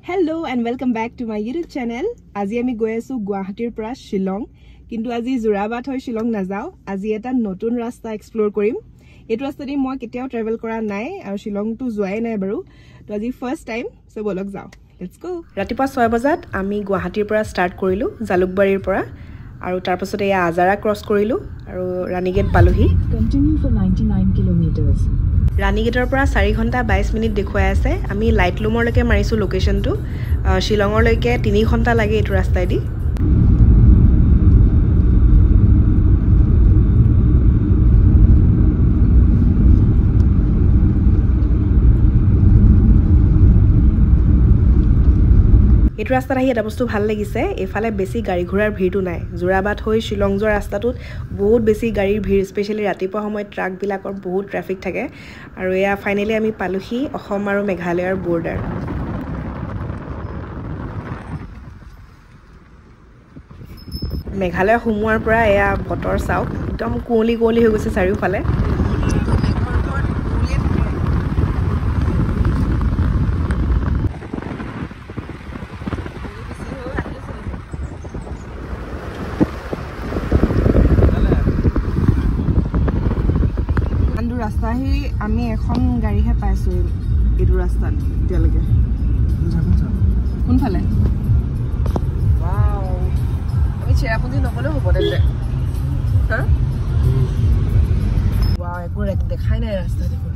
Hello and welcome back to my YouTube channel. Aji ami goi asu Guwahatir pora Shillong. Kintu aji Zorabat hoi Shillong najao. Aji eta notun rasta explore korim. Etu rasta di moi ketiao travel kora nai aru Shillong tu joai nai baru. To aji first time so bolok jao. Let's go. Ratipa 6 bajat ami Guwahatir pora start korilu Jalukbarir pora aru tar pasote ya Azara cross korilu aru Ranigate paluhi. Continue for 99 kilometers. Ranigate পৰা 4 ঘণ্টা 22 minute দেখুৱাই আছে আমি লাইটলুমৰ লৈকে মাৰিছো লোকেশনটো শিলঙৰ লৈকে 3 ঘণ্টা লাগে এটো ৰাস্তাই দি এটো ৰাস্তাত আহি এটা বস্তু ভাল লাগিছে এফালে বেছি গাড়ী ঘোৰাৰ ভিৰটো নাই জোৰাবাট হৈ শিলং যোৱাৰ ৰাস্তাটোত বহুত বেছি গাড়ীৰ ভিৰ স্পেশালি ৰাতিপুৱা সময়ত ট্ৰাক বিলাকৰ বহুত ট্ৰাফিক থাকে আৰু এয়া ফাইনালি আমি পালুহি অসম আৰু মেঘালয়ৰ বৰ্ডাৰ মেঘালয় সোমোৱাৰ পৰা এয়া বতৰ চাওক একদম কুঁৱলী কুঁৱলী হৈ গৈছে চাৰিওফালে ৰাস্তা হি আমি এখন গাড়ী হে পাইছো এটো ৰাস্তাত তেলকে কোন ফালে ওয়াও আমি চেৰাপুঞ্জি নগলে হ'ব দেলে হা ওয়াও একো দেখাই নাই ৰাস্তা দেখো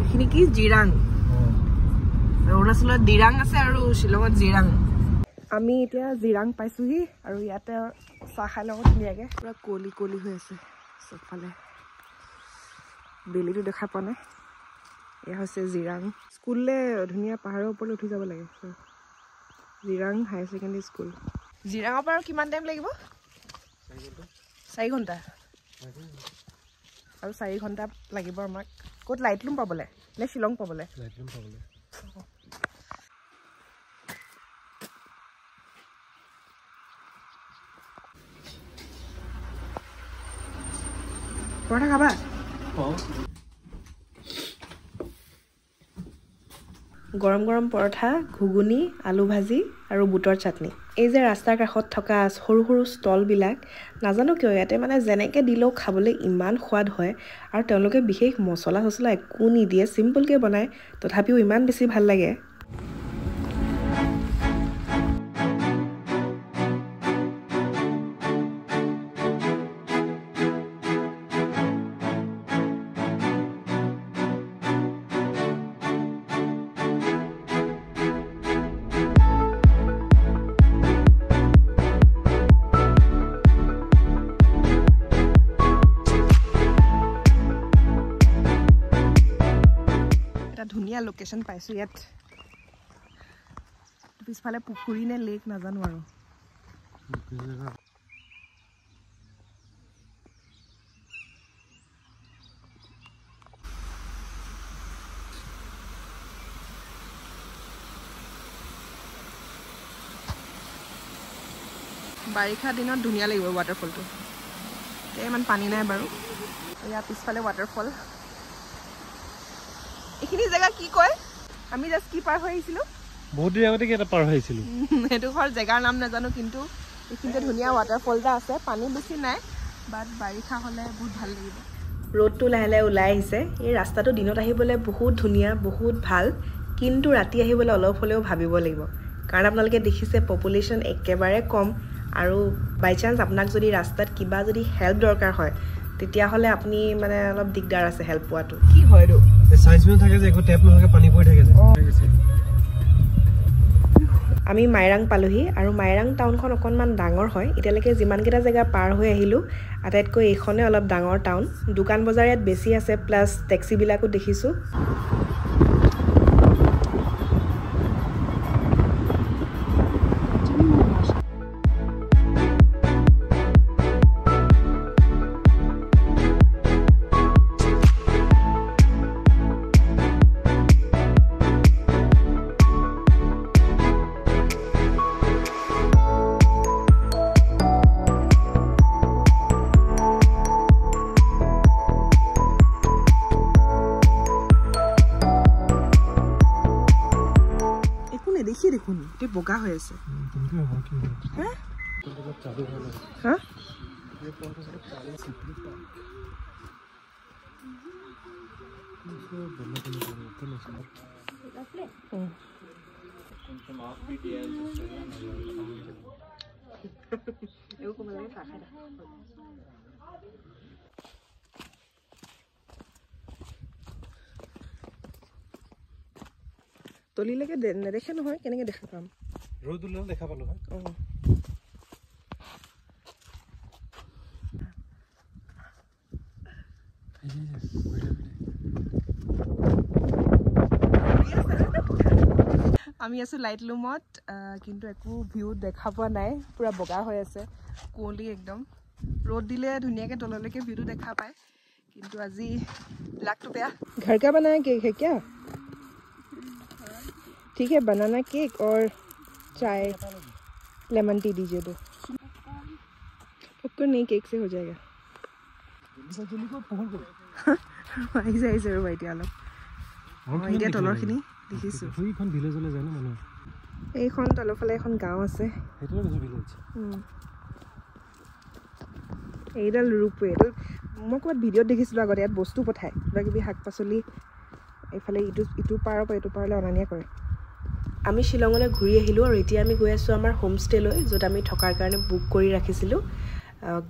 এখিনি কি জিৰাং অৰুণাচলত দিৰাং আছে আৰু শিলঙত জিৰাং আমি এতিয়া জিৰাং পাইছোহি আৰু ইয়াতে চাহ খাই লগত ধুনীয়াকৈ পুৰা কলি কলি হৈ আছে চবফালে বেলিটো দেখা পোৱা নাই এয়া হৈছে জিৰাং স্কুললৈ ধুনীয়া পাহাৰৰ ওপৰলৈ উঠি যাব লাগে জিৰাং হায়াৰ ছেকেণ্ডেৰী স্কুল জিৰাঙৰ পৰা কিমান টাইম লাগিব 4 ঘণ্টা আৰু 4 ঘণ্টা লাগিব আমাক ক'ত লাইটলুম পাবলৈ নে শিলং পাবলৈ লাইটলুম পাবলৈ পৰঠা খাবা গৰম গৰম পৰঠা ঘুগুনি আলু ভাজি আৰু বুটৰ চাটনি এই যে ৰাস্তাৰ কাষত থকা সৰু সৰু ষ্টলবিলাক নাজানো কিয় ইয়াতে মানে যেনেকৈ দিলেও খাবলৈ ইমান সোৱাদ হয় আৰু তেওঁলোকে বিশেষ মছলা চছলা একো নিদিয়ে চিম্পলকৈ বনায় তথাপিও ইমান বেছি ভাল লাগে ধুনীয়া লোকেশন পাইছো ইয়াত পিছফালে পুখুৰী নে লেক নাজানো আৰু বাৰিষা দিনত ধুনীয়া লাগিব ৱাটাৰফলটো ইমান পানী নাই বাৰু ইয়াৰ পিছফালে ৱাটাৰফল এখিনি জায়গা কি কয় আমি জাস্ট কি পাৰ হৈ আহিছিলো বহুত দিন আগতে কি এটা পাৰ হৈ আহিছিলো এটো ঘৰ জায়গাৰ নাম নাজানো কিন্তু এখিনতে ধুনীয়া ৱাটাৰফল এটা আছে পানী বেছি নাই বাট বাৰিষা হলে বহুত ভাল লাগিব ৰোডটো লাহে লাহে ওলাই আহিছে এই ৰাস্তাটো দিনত আহিবলৈ বহুত ধুনীয়া বহুত ভাল কিন্তু ৰাতি আহিবলৈ অলপ হলেও ভাবিব লাগিব কাৰণ আপোনালোকে দেখিছে পপুলেশ্যন একেবাৰে কম আৰু বাই চান্স আপোনাক যদি ৰাস্তাত কিবা যদি হেল্প দৰকাৰ হয় তেতিয়া হলে আপুনি মানে অলপ দিগদাৰ আছে হেল্প পোৱাটো কি হয় ৰো সাইন্সমেন থাকে যে একো টেপ নহকে পানী পৰি থাকে যে আমি মাইৰাং পালোহি আৰু মাইৰাং টাউনখন অকনমান ডাঙৰ হয় এতিয়ালৈকে যিমান কেইটা জায়গা পাৰ হৈ আহিলো আটাইতকৈ এইখনে অলপ ডাঙৰ টাউন দোকান বজাৰ ইয়াত বেছি আছে প্লাস টেক্সি বিলাকো দেখিছো বেছি দেখোন গোটেই বগা হৈ আছে হা হা তলিলৈকে নেদেখে নহয় কেনেকৈ দেখা পাম ৰ'দ ওলালে দেখা পালো হয় আমি আছোঁ লাইট লুমত কিন্তু একো ভিউ দেখা পোৱা নাই পুৰা বগা হৈ আছে কুঁৱলী একদম ৰ'দ দিলে ধুনীয়াকৈ তললৈকে ভিউটো দেখা পায় কিন্তু আজি লাকটো বেয়া घर का बनाया केक है क्या ठीक है बनाना केक और चाय लेमन टी दीजिए दो पॉपकॉर्न नहीं केक से हो जाएगा আহিছে ৰ'বা এতিয়া অলপ এতিয়া তলৰখিনি দেখিছোঁ এইখন তলৰফালে এখন গাঁও আছে এইডাল ৰূপৱে এইডাল মই ক'ৰবাত ভিডিঅ'ত দেখিছিলোঁ আগতে ইয়াত বস্তু পঠায় কিবা কিবি শাক পাচলি এইফালে ইটো পাৰৰ পৰা এইটো পাৰলৈ অনা নিয়া কৰে আমি শ্বিলঙলৈ ঘূৰি আহিলোঁ আৰু এতিয়া আমি গৈ আছোঁ আমাৰ হোমষ্টেলৈ য'ত আমি থকাৰ কাৰণে বুক কৰি ৰাখিছিলোঁ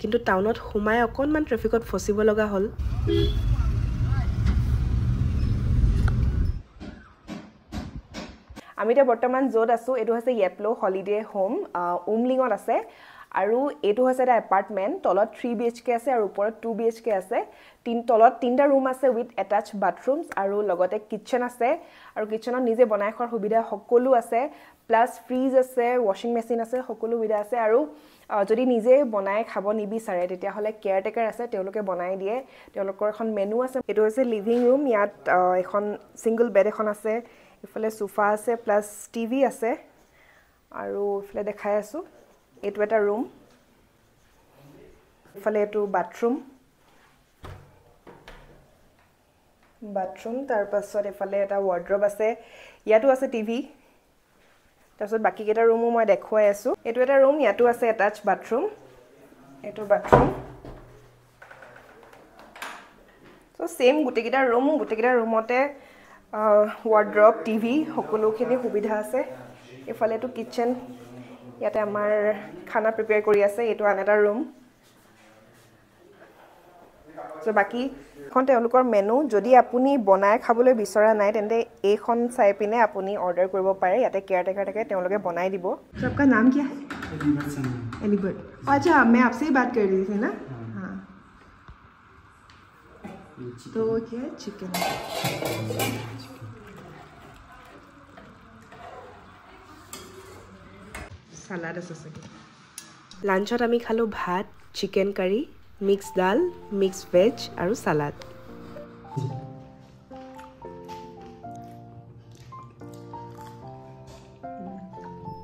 কিন্তু টাউনত সোমাই অকণমান ট্ৰেফিকত ফচিব লগা হ'ল আমি এতিয়া বৰ্তমান য'ত আছোঁ এইটো হৈছে য়েপল' হলিডে হোম উমলিঙত আছে আৰু এইটো হৈছে এটা এপাৰ্টমেণ্ট তলত 3 BHK আছে আৰু ওপৰত 2 BHK আছে তলত 3টা ৰুম আছে উইথ এটাচ বাথৰুমছ আৰু লগতে কিটচেন আছে আৰু কিটচেনত নিজে বনাই খোৱাৰ সুবিধা সকলো আছে প্লাছ ফ্ৰিজ আছে ৱাশ্বিং মেচিন আছে সকলো সুবিধা আছে আৰু যদি নিজে বনাই খাব নিবিচাৰে তেতিয়াহ'লে কেয়াৰটেকাৰ আছে তেওঁলোকে বনাই দিয়ে তেওঁলোকৰ এখন মেনু আছে এইটো হৈছে লিভিং ৰুম ইয়াত এখন ছিংগল বেড এখন আছে ইফালে সোফা আছে প্লাছ টিভি আছে আৰু ইফালে দেখাই আছোঁ এইটো এটা ৰুম ইফালে এইটো বাথৰুম তাৰপাছত এফালে এটা ৱাৰ্ড্ৰব আছে ইয়াতো আছে টিভি তাৰপাছত বাকীকেইটা ৰুমো মই দেখুৱাই আছোঁ এইটো এটা ৰুম ইয়াতো আছে এটাচ বাথৰুম এইটো বাথৰুম চ' ছেইম গোটেইকেইটা ৰুমতে ৱাৰ্ড্ৰব টিভি সকলোখিনি সুবিধা আছে এইফালে এইটো কিটচেন ইয়াতে আমাৰ খানা প্ৰিপেয়াৰ কৰি আছে এইটো আন এটা ৰুম চ' বাকী এখন তেওঁলোকৰ মেনু যদি আপুনি বনাই খাবলৈ বিচৰা নাই তেন্তে এইখন চাই পিনে আপুনি অৰ্ডাৰ কৰিব পাৰে ইয়াতে কেয়াৰটেকাৰ থাকে তেওঁলোকে বনাই দিব तो आपका नाम क्या है एलिबर्ट अच्छा मैं आपसे ही बात कर रही थी ना हाँ तो क्या है चिकन सलाद আছে চাগে লাঞ্চত আমি খালোঁ ভাত চিকেন কাৰী মিক্স দাল মিক্স ভেজ আৰু সালাড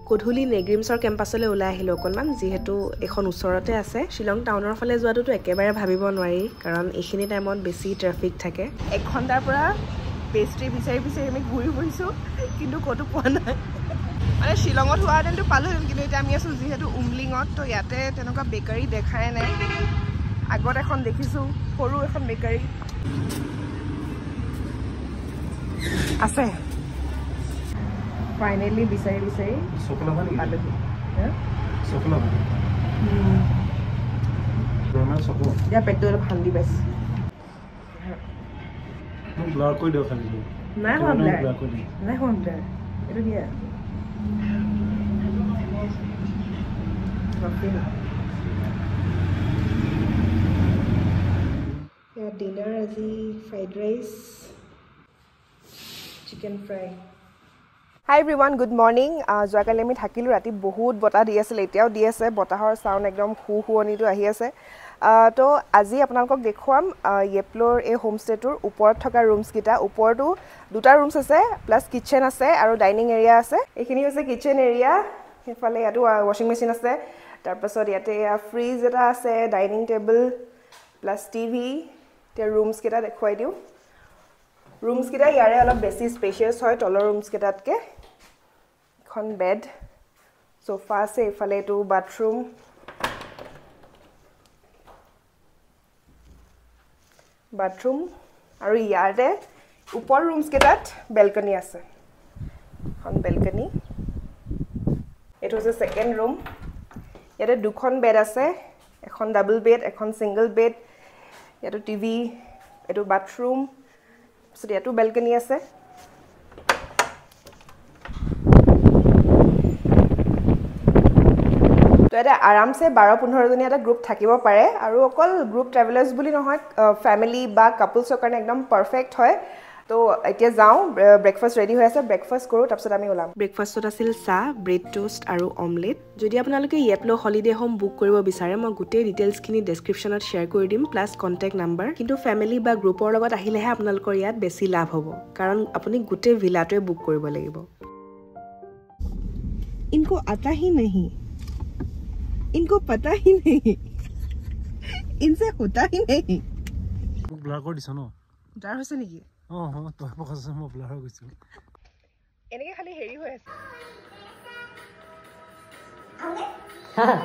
গধূলি নেগ্ৰিমছৰ কেম্পাছলৈ ওলাই আহিলোঁ অকণমান যিহেতু এখন ওচৰতে আছে শ্বিলং টাউনৰ ফালে যোৱাটোতো একেবাৰে ভাবিব নোৱাৰি কাৰণ এইখিনি টাইমত বেছি ট্ৰেফিক থাকে 1 ঘণ্টাৰ পৰা পেষ্ট্ৰি বিচাৰি আমি ঘূৰি ফুৰিছোঁ কিন্তু ক'তো পোৱা নাই মানে শ্বিলঙত হোৱাহেঁতেনতো পালোহেঁতেন কিন্তু এতিয়া আমি আছোঁ যিহেতু উমলিঙত তো ইয়াতে তেনেকুৱা বেকাৰী দেখাই নাই আগত এখন দেখিছোঁ সৰু এখন বেকাৰী আছে ফাইনেলি বিচাৰি পালোহি এতিয়া পেটটো অলপ শান্তি পাইছে নাই হোৱা এইটো দিয়া ডিনাৰ আজি ফ্ৰাইড ৰাইচ চিকেন ফ্ৰাই হাই এভৰিৱান গুড মৰ্ণিং যোৱাকালি আমি থাকিলোঁ ৰাতি বহুত বতাহ দি আছিলে এতিয়াও দি আছে বতাহৰ চাউণ্ড একদম শুৱনিটো আহি আছে তো আজি আপোনালোকক দেখুৱাম য়েপলৰ এই হোমষ্টেটোৰ ওপৰত থকা ৰুমছকেইটা ওপৰতো 2টা ৰুমছ আছে প্লাছ কিটচেন আছে আৰু ডাইনিং এৰিয়া আছে এইখিনি হৈছে কিটচেন এৰিয়া সেইফালে ইয়াতো ৱাশ্বিং মেচিন আছে তাৰপাছত ইয়াতে ফ্ৰিজ এটা আছে ডাইনিং টেবল প্লাছ টিভি এতিয়া ৰুমছকেইটা দেখুৱাই দিওঁ ৰুমছকেইটা ইয়াৰে অলপ বেছি স্পেচিয়াছ হয় তলৰ ৰুমছকেইটাতকৈ এখন বেড সোফা আছে ইফালে এইটো বাথৰুম আৰু ইয়াতে ওপৰ ৰুমছ কেইটাত বেলকনি আছে এখন বেলকনি এইটো হৈছে সেকেন্ড ৰুম ইয়াতে দুখন বেড আছে এখন ডাবল বেড এখন সিঙ্গল বেড ইয়াতে টিভি এইটো বাথৰুম সো ইয়াতো বেলকনি আছে তো এটা আৰামছে 12-15 জনী এটা গ্ৰুপ থাকিব পাৰে আৰু অকল গ্ৰুপ ট্ৰেভেলাৰ্স বুলি নহয় ফ্যামিলি বা কাপলছৰ কাৰণে একদম পাৰফেক্ট হয় তো এতিয়া যাও ব্ৰেকফাষ্ট ৰেডি হৈ আছে ব্ৰেকফাষ্ট কৰো তাৰপিছত আমি ওলাম ব্ৰেকফাষ্টত আছিল চাহ ব্ৰেড টোষ্ট আৰু অমলেট যদি আপোনালোকে য়েপলো হলিডে হোম বুক কৰিব বিচাৰে মই গোটেই ডিটেইলছখিনি ডেসক্ৰিপচনত শেয়াৰ কৰি দিম প্লাস কন্টাক্ট নাম্বাৰ কিন্তু ফ্যামিলি বা গ্ৰুপৰ লগত আহিলেহে আপোনালোকৰ ইয়াত বেছি লাভ হ'ব কাৰণ আপুনি গোটেই ভিলাটোৱে বুক কৰিব লাগিব इनको आता ही नहीं इनको पता ही नहीं इनसे होता ही नहीं ব্লাৰ কৰি দিছ ন যাৰ হৈছে নেকি তই পকাছ মই ব্লাৰ হৈ গৈছো এনেকে খালি হেৰি হৈ আছে হ্যাঁ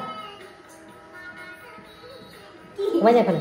কি মজা কৰে